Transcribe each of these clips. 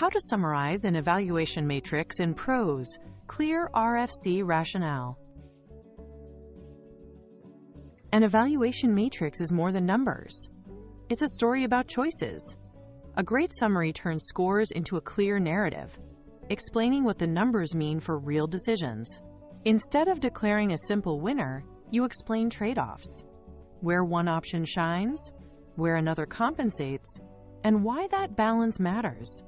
How to summarize an evaluation matrix in Prose. Clear RFC Rationale. An evaluation matrix is more than numbers. It's a story about choices. A great summary turns scores into a clear narrative, explaining what the numbers mean for real decisions. Instead of declaring a simple winner, you explain trade-offs, where one option shines, where another compensates, and why that balance matters.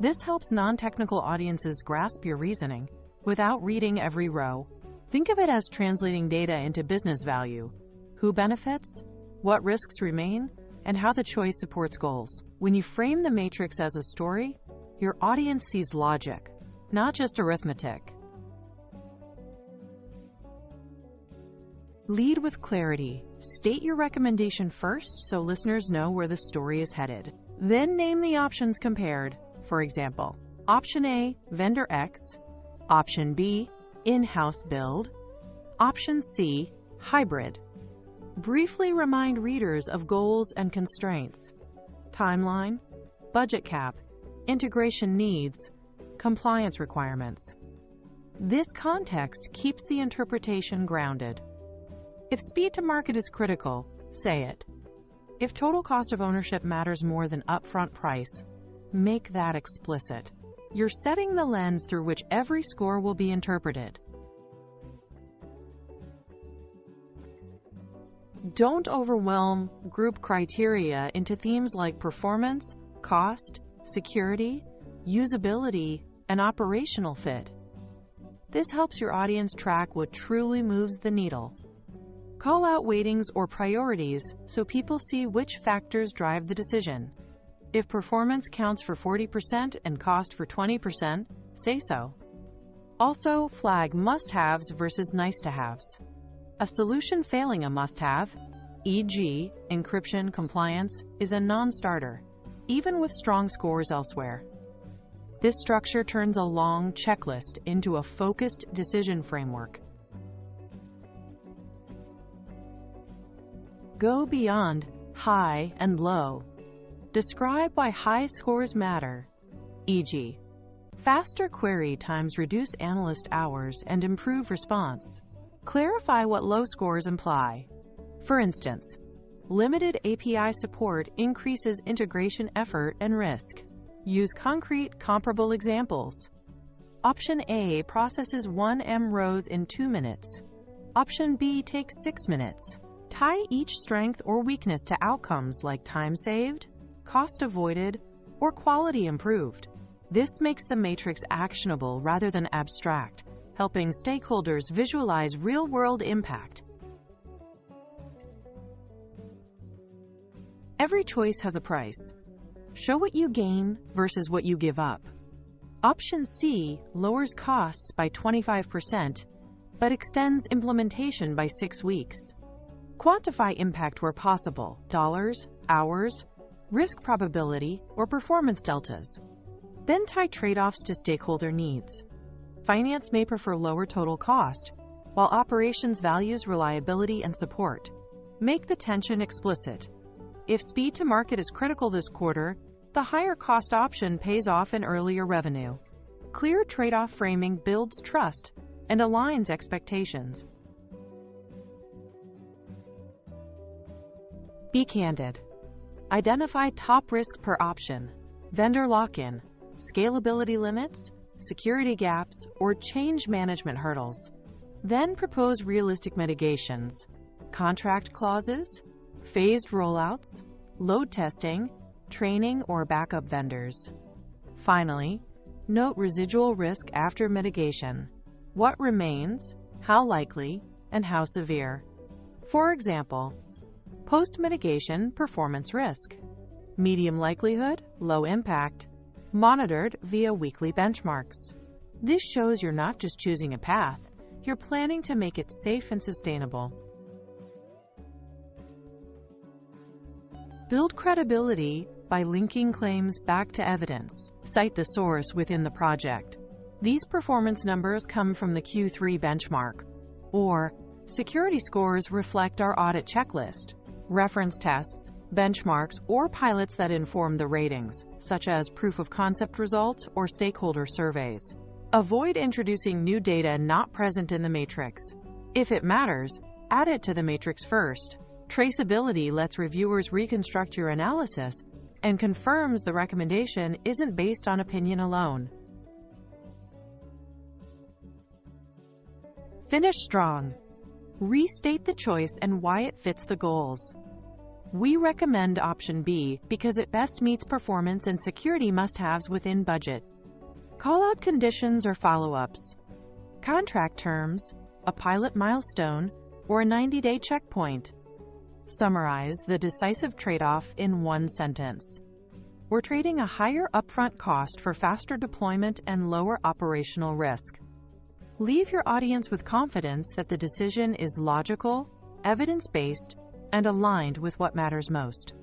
This helps non-technical audiences grasp your reasoning without reading every row. Think of it as translating data into business value: who benefits, what risks remain, and how the choice supports goals. When you frame the matrix as a story, your audience sees logic, not just arithmetic. Lead with clarity. State your recommendation first so listeners know where the story is headed. Then name the options compared. For example, Option A, Vendor X; Option B, In-house build; Option C, Hybrid. Briefly remind readers of goals and constraints, timeline, budget cap, integration needs, compliance requirements. This context keeps the interpretation grounded. If speed to market is critical, say it. If total cost of ownership matters more than upfront price, make that explicit. You're setting the lens through which every score will be interpreted. Don't overwhelm group criteria into themes like performance, cost, security, usability, and operational fit. This helps your audience track what truly moves the needle. Call out weightings or priorities so people see which factors drive the decision. If performance counts for 40% and cost for 20%, say so. Also, flag must-haves versus nice-to-haves. A solution failing a must-have, e.g., encryption compliance, is a non-starter, even with strong scores elsewhere. This structure turns a long checklist into a focused decision framework. Go beyond high and low. Describe why high scores matter, e.g., faster query times reduce analyst hours and improve response. Clarify what low scores imply. For instance, limited API support increases integration effort and risk. Use concrete, comparable examples. Option A processes 1M rows in 2 minutes. Option B takes 6 minutes. Tie each strength or weakness to outcomes like time saved, cost avoided, or quality improved. This makes the matrix actionable rather than abstract, helping stakeholders visualize real-world impact. Every choice has a price. Show what you gain versus what you give up. Option C lowers costs by 25%, but extends implementation by 6 weeks. Quantify impact where possible: dollars, hours, risk probability, or performance deltas. Then tie trade-offs to stakeholder needs. Finance may prefer lower total cost, while operations values reliability and support. Make the tension explicit. If speed to market is critical this quarter, the higher cost option pays off in earlier revenue. Clear trade-off framing builds trust and aligns expectations. Be candid. Identify top risks per option, vendor lock-in, scalability limits, security gaps, or change management hurdles. Then propose realistic mitigations: contract clauses, phased rollouts, load testing, training, or backup vendors. Finally, note residual risk after mitigation: what remains, how likely, and how severe. For example, post-mitigation performance risk: medium likelihood, low impact, monitored via weekly benchmarks. This shows you're not just choosing a path, you're planning to make it safe and sustainable. Build credibility by linking claims back to evidence. Cite the source within the project. These performance numbers come from the Q3 benchmark, or security scores reflect our audit checklist. Reference tests, benchmarks, or pilots that inform the ratings, such as proof of concept results or stakeholder surveys. Avoid introducing new data not present in the matrix. If it matters, add it to the matrix first. Traceability lets reviewers reconstruct your analysis and confirms the recommendation isn't based on opinion alone. Finish strong. Restate the choice and why it fits the goals. We recommend option B because it best meets performance and security must-haves within budget. Call out conditions or follow-ups, contract terms, a pilot milestone, or a 90-day checkpoint. Summarize the decisive trade-off in one sentence. We're trading a higher upfront cost for faster deployment and lower operational risk. Leave your audience with confidence that the decision is logical, evidence-based, and aligned with what matters most.